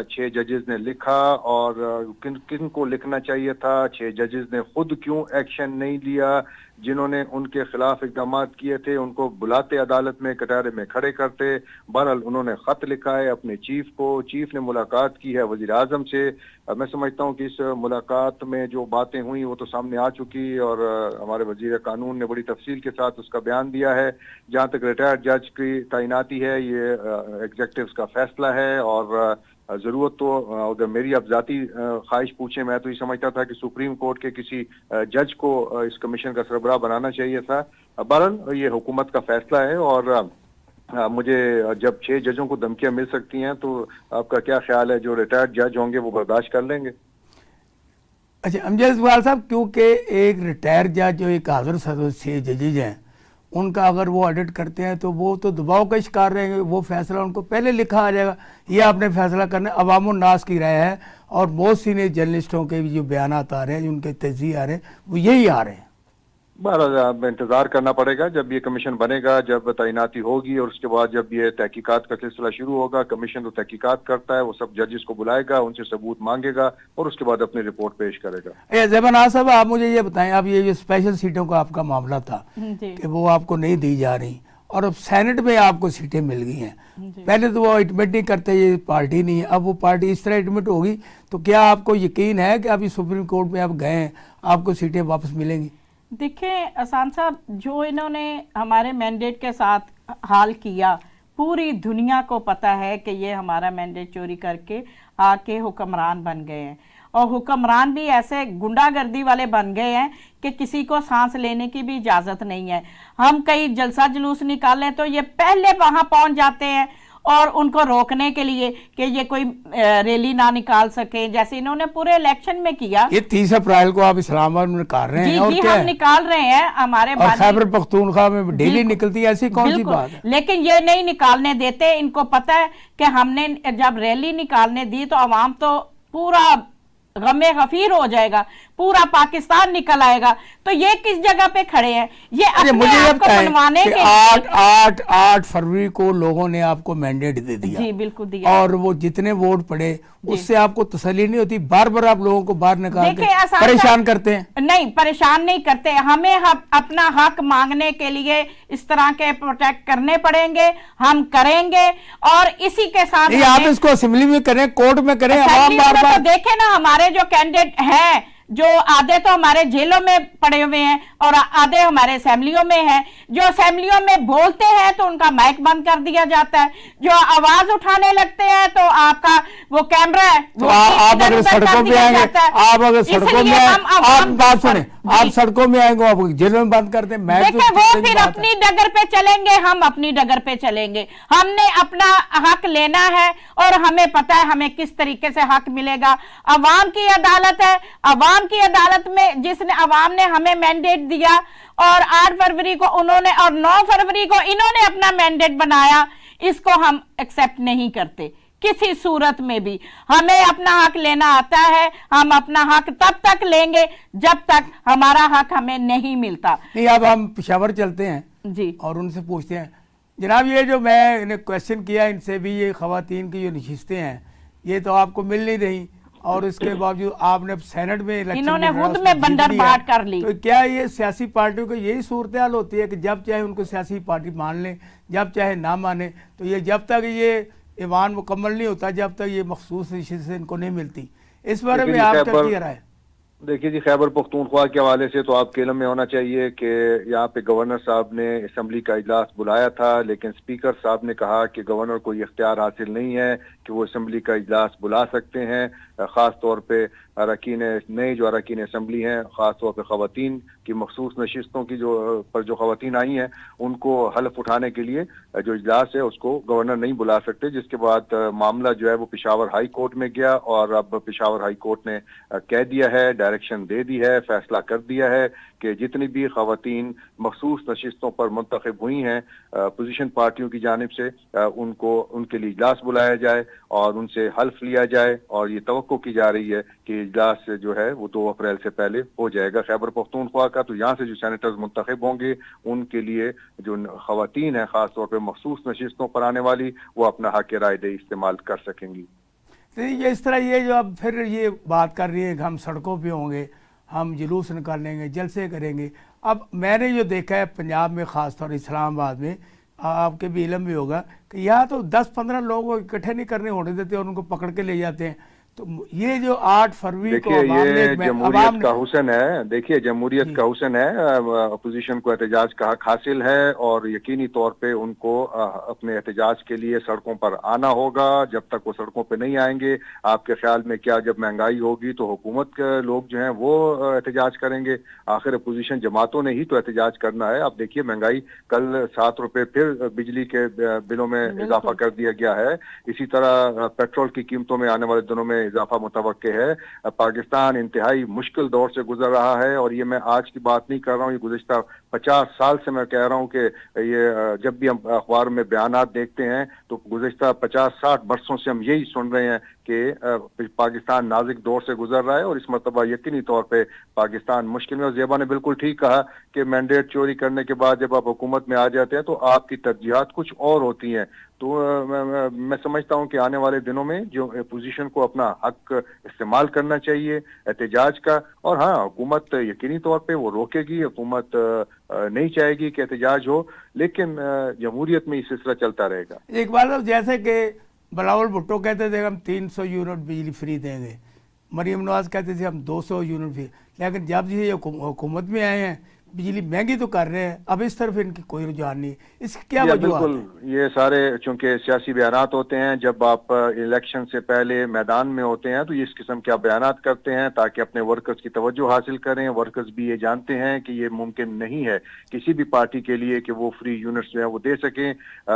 6 ججز نے لکھا، اور کن کو لکھنا چاہیے تھا، 6 ججز نے خود کیوں ایکشن نہیں لیا؟ جنہوں نے ان کے خلاف اقدامات کیے تھے ان کو بلاتے عدالت میں، کٹہرے میں کھڑے کرتے۔ بہرحال انہوں نے خط لکھا ہے اپنے چیف کو، چیف نے ملاقات کی ہے وزیر اعظم سے۔ میں سمجھتا ہوں کہ اس ملاقات میں جو باتیں ہوئیں وہ تو سامنے آ چکی، اور ہمارے وزیر قانون نے بڑی تفصیل کے ساتھ اس کا بیان دیا ہے۔ جہاں تک ریٹائرڈ جج کی تعیناتی ہے، یہ ایگزیکٹوز کا فیصلہ ہے، اور ضرورت تو اگر میری اب ذاتی خواہش پوچھیں، میں تو یہ سمجھتا تھا کہ سپریم کورٹ کے کسی جج کو اس کمیشن کا سربراہ بنانا چاہیے تھا۔ بہرحال یہ حکومت کا فیصلہ ہے، اور مجھے جب 6 ججوں کو دھمکیاں مل سکتی ہیں تو آپ کا کیا خیال ہے جو ریٹائرڈ جج ہوں گے وہ برداشت کر لیں گے؟ اچھا امجد اقبال صاحب، کیونکہ ایک ریٹائر جج جو ایک حاضر صدر 6 ججز ہیں، ان کا اگر وہ آڈٹ کرتے ہیں تو وہ تو دباؤ کا شکار رہیں گے، وہ فیصلہ ان کو پہلے لکھا آ جائے گا، یہ آپ نے فیصلہ کرنا ہے۔ عوام الناس کی رائے ہے، اور بہت سینئر جرنلسٹوں کے بھی جو بیانات آ رہے ہیں، جو ان کے تجزیے آ رہے ہیں، وہ یہی آ رہے ہیں۔ بہرحال انتظار کرنا پڑے گا، جب یہ کمیشن بنے گا، جب تعیناتی ہوگی، اور اس کے بعد جب یہ تحقیقات کا سلسلہ شروع ہوگا، کمیشن تو تحقیقات کرتا ہے، وہ سب ججز کو بلائے گا، ان سے ثبوت مانگے گا، اور اس کے بعد اپنی رپورٹ پیش کرے گا۔ زیبا ناز صاحب، آپ مجھے یہ بتائیں، اب یہ جو اسپیشل سیٹوں کا آپ کا معاملہ تھا کہ وہ آپ کو نہیں دی جا رہی، اور اب سینٹ میں آپ کو سیٹیں مل گئی ہیں، پہلے تو وہ ایڈمٹ نہیں کرتے، یہ پارٹی نہیں ہے، اب وہ پارٹی اس طرح ایڈمٹ ہوگی، تو کیا آپ کو یقین ہے کہ ابھی سپریم کورٹ میں آپ گئے ہیں، آپ کو سیٹیں واپس ملیں گی؟ دیکھیں احسان صاحب، جو انہوں نے ہمارے مینڈیٹ کے ساتھ حال کیا، پوری دنیا کو پتا ہے کہ یہ ہمارا مینڈیٹ چوری کر کے آ کے حکمران بن گئے ہیں، اور حکمران بھی ایسے گنڈا گردی والے بن گئے ہیں کہ کسی کو سانس لینے کی بھی اجازت نہیں ہے۔ ہم کئی جلسہ جلوس نکالیں تو یہ پہلے وہاں پہنچ جاتے ہیں، اور ان کو روکنے کے لیے کہ یہ کوئی ریلی نہ نکال سکیں، جیسے انہوں نے پورے الیکشن میں کیا۔ یہ 30 اپریل کو آپ اسلام آباد میں نکال رہے ہیں، اور کیا ہم نکال رہے ہیں، ہمارے اور خیبر پختونخوا میں ڈیلی نکلتی ہے، ایسی کون سی بات ہے؟ لیکن یہ نہیں نکالنے دیتے، ان کو پتہ ہے کہ ہم نے جب ریلی نکالنے دی تو عوام تو پورا غم غفیر ہو جائے گا، پورا پاکستان نکل آئے گا، تو یہ کس جگہ پہ کھڑے ہیں؟ یہ اپنے آپ کو بنوانے کے 8 فروری کو لوگوں نے آپ کو مینڈیٹ دے دیا، جی بالکل دیا، اور وہ جتنے ووٹ پڑے اس سے آپ کو تسلی نہیں ہوتی، بار بار آپ لوگوں کو باہر نکال کے پریشان کرتے ہیں؟ نہیں، پریشان نہیں کرتے، ہمیں اپنا حق مانگنے کے لیے اس طرح کے پروٹیکٹ کرنے پڑیں گے، ہم کریں گے، اور اسی کے ساتھ آپ اس کو اسمبلی میں کریں، کورٹ میں کریں، عوام بار بار دیکھیں نا، ہمارے جو کینڈیڈیٹ ہیں، جو آدھے تو ہمارے جیلوں میں پڑے ہوئے ہیں اور آدھے ہمارے اسمبلیوں میں ہیں، جو اسمبلیوں میں بولتے ہیں تو ان کا مائک بند کر دیا جاتا ہے، جو آواز اٹھانے لگتے ہیں تو آپ کا وہ کیمرہ ہے، آپ اگر سڑکوں پہ آئیں گے، آپ اگر سڑکوں میں آپ بات سنیں، آپ سڑکوں میں آئیں گے، آپ جیلوں میں بند کر دیں، دیکھیں وہ پھر اپنی ڈگر پہ چلیں گے، ہم اپنی ڈگر پہ چلیں گے، ہم نے اپنا حق لینا ہے، اور ہمیں پتہ ہے ہمیں کس طریقے سے حق ملے گا۔ عوام کی عدالت ہے، عوام کی عدالت میں جس نے عوام نے ہمیں مینڈیٹ دیا، اور 8 فروری کو انہوں نے اور 9 فروری کو انہوں نے اپنا مینڈیٹ بنایا، اس کو ہم ایکسیپٹ نہیں کرتے کسی صورت میں بھی۔ ہمیں اپنا حق لینا آتا ہے، ہم اپنا حق تب تک لیں گے جب تک ہمارا حق ہمیں نہیں ملتا۔ نہیں، اب ہم پشاور چلتے ہیں جی، اور ان سے پوچھتے ہیں، جناب یہ جو میں نے کویسچن کیا ان سے بھی، یہ خواتین کی جو نشستیں ہیں یہ تو آپ کو مل نہیں رہی، اور اس کے باوجود آپ نے سینٹ میں انہوں نے خود میں بندر بانٹ کر لی، تو کیا یہ سیاسی پارٹیوں کو یہی صورتحال ہوتی ہے کہ جب چاہے ان کو سیاسی پارٹی مان لیں، جب چاہے نہ مانے، تو یہ جب تک یہ ایوان مکمل نہیں ہوتا جب تک یہ مخصوص نشستیں ان کو نہیں ملتی. اس بارے میں آپ کا کیا رائے؟ دیکھیے جی، خیبر پختونخوا کے حوالے سے تو آپ کے علم میں ہونا چاہیے کہ یہاں پہ گورنر صاحب نے اسمبلی کا اجلاس بلایا تھا، لیکن اسپیکر صاحب نے کہا کہ گورنر کو یہ اختیار حاصل نہیں ہے کہ وہ اسمبلی کا اجلاس بلا سکتے ہیں. خاص طور پہ نئے جو اراکین اسمبلی ہیں، خاص طور پہ خواتین کی مخصوص نشستوں کی جو خواتین آئی ہیں ان کو حلف اٹھانے کے لیے جو اجلاس ہے اس کو گورنر نہیں بلا سکتے، جس کے بعد معاملہ جو ہے وہ پشاور ہائی کورٹ میں گیا، اور اب پشاور ہائی کورٹ نے کہہ دیا ہے، ڈائریکشن دے دی ہے، فیصلہ کر دیا ہے کہ جتنی بھی خواتین مخصوص نشستوں پر منتخب ہوئی ہیں پوزیشن پارٹیوں کی جانب سے، ان کے لیے اجلاس بلایا جائے اور ان سے حلف لیا جائے، اور یہ توقع کی جا رہی ہے کہ اجلاس جو ہے وہ 2 اپریل سے پہلے ہو جائے گا خیبر پختونخوا کا. تو یہاں سے جو سینیٹرز منتخب ہوں گے ان کے لیے جو خواتین ہیں خاص طور پہ مخصوص نشستوں پر آنے والی، وہ اپنا حق رائے دہی استعمال کر سکیں گی. یہ اس طرح یہ جو اب پھر یہ بات کر رہی ہے کہ ہم سڑکوں پہ ہوں گے، ہم جلوس نکالیں گے، جلسے کریں گے. اب میں نے جو دیکھا ہے پنجاب میں، خاص طور اسلام آباد میں، آپ کے بھی علم بھی ہوگا کہ یہاں تو 10-15 لوگوں کو اکٹھے نہیں کرنے ہونے دیتے اور ان کو پکڑ کے لے جاتے ہیں. تو یہ جو 8 فروری کو یہ جمہوریت کا حسن ہے، دیکھیے جمہوریت کا حسن ہے، اپوزیشن کو احتجاج کا حق حاصل ہے، اور یقینی طور پہ ان کو اپنے احتجاج کے لیے سڑکوں پر آنا ہوگا. جب تک وہ سڑکوں پہ نہیں آئیں گے، آپ کے خیال میں کیا جب مہنگائی ہوگی تو حکومت کے لوگ جو ہیں وہ احتجاج کریں گے؟ آخر اپوزیشن جماعتوں نے ہی تو احتجاج کرنا ہے. اب دیکھیے مہنگائی، کل 7 روپے پھر بجلی کے بلوں میں اضافہ کر دیا گیا ہے. اسی طرح پیٹرول کی قیمتوں میں آنے والے دنوں میں اضافہ متوقع ہے. پاکستان انتہائی مشکل دور سے گزر رہا ہے، اور یہ میں آج کی بات نہیں کر رہا ہوں، یہ گزشتہ 50 سال سے میں کہہ رہا ہوں کہ یہ جب بھی ہم اخبار میں بیانات دیکھتے ہیں تو گزشتہ 50-60 برسوں سے ہم یہی سن رہے ہیں کہ پاکستان نازک دور سے گزر رہا ہے، اور اس مرتبہ یقینی طور پہ پاکستان مشکل میں. اور زیبا نے بالکل ٹھیک کہا کہ مینڈیٹ چوری کرنے کے بعد جب آپ حکومت میں آ جاتے ہیں تو آپ کی ترجیحات کچھ اور ہوتی ہیں. تو میں سمجھتا ہوں کہ آنے والے دنوں میں جو اپوزیشن کو اپنا حق استعمال کرنا چاہیے احتجاج کا. اور ہاں، حکومت یقینی طور پہ وہ روکے گی، حکومت نہیں چاہے گی کہ احتجاج ہو، لیکن جمہوریت میں یہ سلسلہ چلتا رہے گا. اقبال صاحب، جیسے کہ بلاول بھٹو کہتے تھے ہم 300 یونٹ بجلی فری دیں گے، مریم نواز کہتے تھے ہم 200 یونٹ فری، لیکن جب سے یہ حکومت میں آئے ہیں بجلی مہنگی تو کر رہے ہیں، اب اس طرف ان کی کوئی رجحان نہیں. اس کی کیا وجوہات ہیں؟ بالکل، یہ سارے چونکہ سیاسی بیانات ہوتے ہیں، جب آپ الیکشن سے پہلے میدان میں ہوتے ہیں تو یہ اس قسم کے بیانات کرتے ہیں تاکہ اپنے ورکرز کی توجہ حاصل کریں. ورکرز بھی یہ جانتے ہیں کہ یہ ممکن نہیں ہے کسی بھی پارٹی کے لیے کہ وہ فری یونٹس جو ہیں وہ دے سکیں.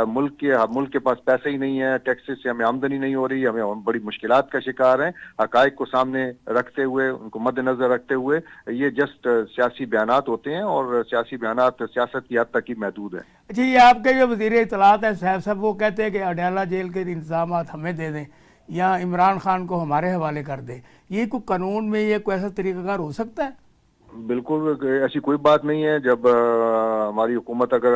ملک کے پاس پیسے ہی نہیں ہے، ٹیکسز سے ہمیں آمدنی نہیں ہو رہی، ہمیں بڑی مشکلات کا شکار ہیں. حقائق کو سامنے رکھتے ہوئے، ان کو مد نظر رکھتے ہوئے یہ جسٹ سیاسی بیانات ہوتے ہیں، اور سیاسی بیانات سیاست کی حد تک ہی محدود ہیں. اچھا، یہ آپ کے جو وزیر اطلاعات ہیں صاحب وہ کہتے ہیں کہ اڈیالہ جیل کے انتظامات ہمیں دے دیں یا عمران خان کو ہمارے حوالے کر دیں. یہ کوئی قانون میں یہ کوئی ایسا طریقہ کار ہو سکتا ہے؟ بالکل ایسی کوئی بات نہیں ہے. جب ہماری حکومت اگر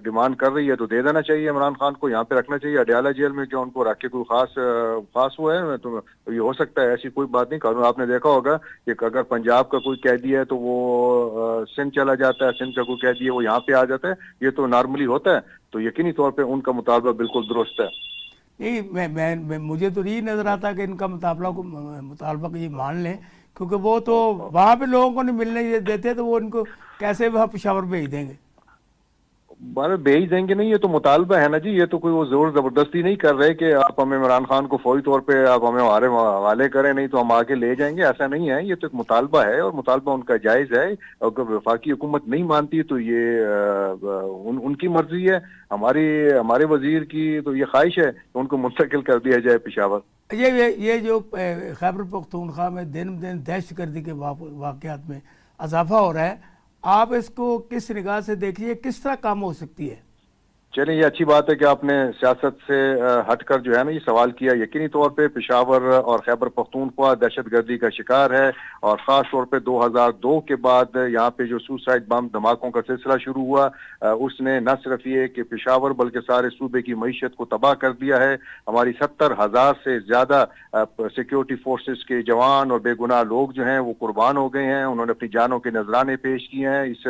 ڈیمانڈ کر رہی ہے تو دے دینا چاہیے، عمران خان کو یہاں پہ رکھنا چاہیے. اڈیالہ جیل میں کیا ان کو رکھ کے کوئی خاص ہوا ہے؟ تو یہ ہو سکتا ہے، ایسی کوئی بات نہیں. قانون آپ نے دیکھا ہوگا کہ اگر پنجاب کا کوئی قیدی ہے تو وہ سندھ چلا جاتا ہے، سندھ کا کوئی قیدی ہے وہ یہاں پہ آ جاتا ہے، یہ تو نارملی ہوتا ہے. تو یقینی طور پہ ان کا مطالبہ بالکل درست ہے. نہیں، مجھے تو یہی نظر آتا ہے کہ ان کا مطالبہ کو یہ مان لیں، کیونکہ وہ تو وہاں پہ لوگوں کو نہیں ملنے دیتے، تو وہ ان کو کیسے وہاں پشاور بھیج دیں گے؟ بھیج دیں گے نہیں، یہ تو مطالبہ ہے نا جی. یہ تو کوئی وہ زور زبردستی نہیں کر رہے کہ آپ ہمیں عمران خان کو فوری طور پہ آپ ہمیں ہمارے حوالے کریں، نہیں تو ہم آگے لے جائیں گے. ایسا نہیں ہے، یہ تو ایک مطالبہ ہے، اور مطالبہ ان کا جائز ہے. اگر وفاقی حکومت نہیں مانتی تو یہ ان کی مرضی ہے. ہمارے وزیر کی تو یہ خواہش ہے کہ ان کو منتقل کر دیا جائے پشاور. یہ جو خیبر پختونخوا میں دن بدن دہشت گردی کے واقعات میں اضافہ ہو رہا ہے، آپ اس کو کس نگاہ سے دیکھیے، کس طرح کام ہو سکتی ہے؟ چلیں، یہ اچھی بات ہے کہ آپ نے سیاست سے ہٹ کر جو ہے نا یہ سوال کیا. یقینی طور پہ پشاور اور خیبر پختونخوا دہشت گردی کا شکار ہے، اور خاص طور پہ 2002 کے بعد یہاں پہ جو سوسائڈ بم دھماکوں کا سلسلہ شروع ہوا، اس نے نہ صرف یہ کہ پشاور بلکہ سارے صوبے کی معیشت کو تباہ کر دیا ہے. ہماری 70,000 سے زیادہ سیکیورٹی فورسز کے جوان اور بے گناہ لوگ جو ہیں وہ قربان ہو گئے ہیں. انہوں نے اپنی جانوں کے نذرانے پیش کیے ہیں اس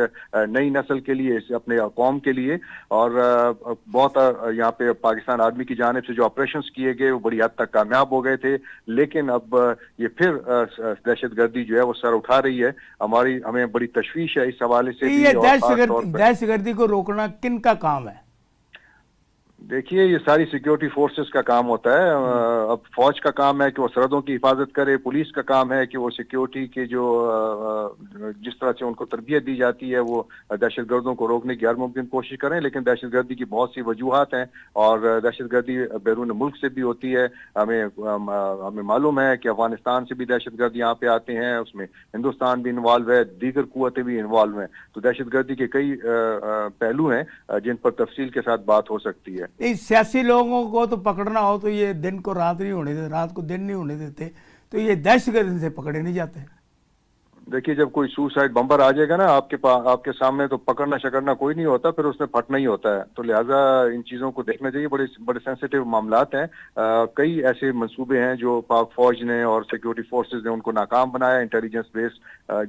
نئی نسل کے لیے، اس اپنے قوم کے لیے. اور بہت یہاں پہ پاکستان آرمی کی جانب سے جو آپریشنز کیے گئے وہ بڑی حد تک کامیاب ہو گئے تھے، لیکن اب یہ پھر دہشت گردی جو ہے وہ سر اٹھا رہی ہے. ہمیں بڑی تشویش ہے اس حوالے سے بھی. یہ دہشت گردی کو روکنا کن کا کام ہے؟ دیکھیے یہ ساری سیکیورٹی فورسز کا کام ہوتا ہے. اب فوج کا کام ہے کہ وہ سرحدوں کی حفاظت کرے، پولیس کا کام ہے کہ وہ سیکیورٹی کے جو جس طرح سے ان کو تربیت دی جاتی ہے وہ دہشت گردوں کو روکنے کی ہر ممکن کوشش کریں. لیکن دہشت گردی کی بہت سی وجوہات ہیں اور دہشت گردی بیرون ملک سے بھی ہوتی ہے. ہمیں معلوم ہے کہ افغانستان سے بھی دہشت گرد یہاں پہ آتے ہیں، اس میں ہندوستان بھی انوالو ہے، دیگر قوتیں بھی انوالو ہیں. تو دہشت گردی کے کئی پہلو ہیں جن پر تفصیل کے ساتھ بات ہو سکتی ہے. سیاسی لوگوں کو تو پکڑنا ہو تو یہ دن کو رات نہیں ہونے دیتے، رات کو دن نہیں ہونے دیتے، تو یہ دہشت گردی سے پکڑے نہیں جاتے. دیکھیے جب کوئی سوسائڈ بمبر آ جائے گا نا آپ کے سامنے تو پکڑنا شکڑنا کوئی نہیں ہوتا، پھر اس میں پھٹنا ہی ہوتا ہے. تو لہٰذا ان چیزوں کو دیکھنا چاہیے. بڑے سینسیٹیو معاملات ہیں. کئی ایسے منصوبے ہیں جو پاک فوج نے اور سیکیورٹی فورسز نے ان کو ناکام بنایا، انٹیلیجنس بیس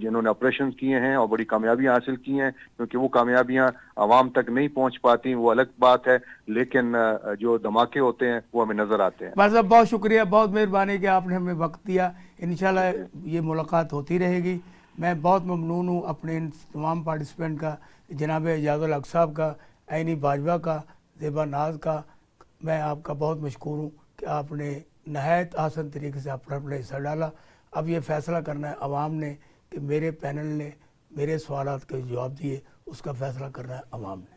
جنہوں نے آپریشن کیے ہیں اور بڑی کامیابیاں حاصل کی ہیں. کیونکہ وہ کامیابیاں عوام تک نہیں پہنچ پاتی وہ الگ بات ہے، لیکن جو دھماکے ہوتے ہیں وہ ہمیں نظر آتے ہیں. صاحب بہت شکریہ، بہت مہربانی کہ آپ نے ہمیں وقت دیا. انشاءاللہ یہ ملاقات ہوتی رہے گی. میں بہت ممنون ہوں اپنے ان تمام پارٹیسپینٹ کا، جناب اعجاز الحق صاحب کا، عینی باجوہ کا، زیبا ناز کا. میں آپ کا بہت مشکور ہوں کہ آپ نے نہایت آسان طریقے سے اپنا حصہ ڈالا. اب یہ فیصلہ کرنا ہے عوام نے کہ میرے پینل نے میرے سوالات کے جواب دیے، اس کا فیصلہ کرنا ہے عوام نے.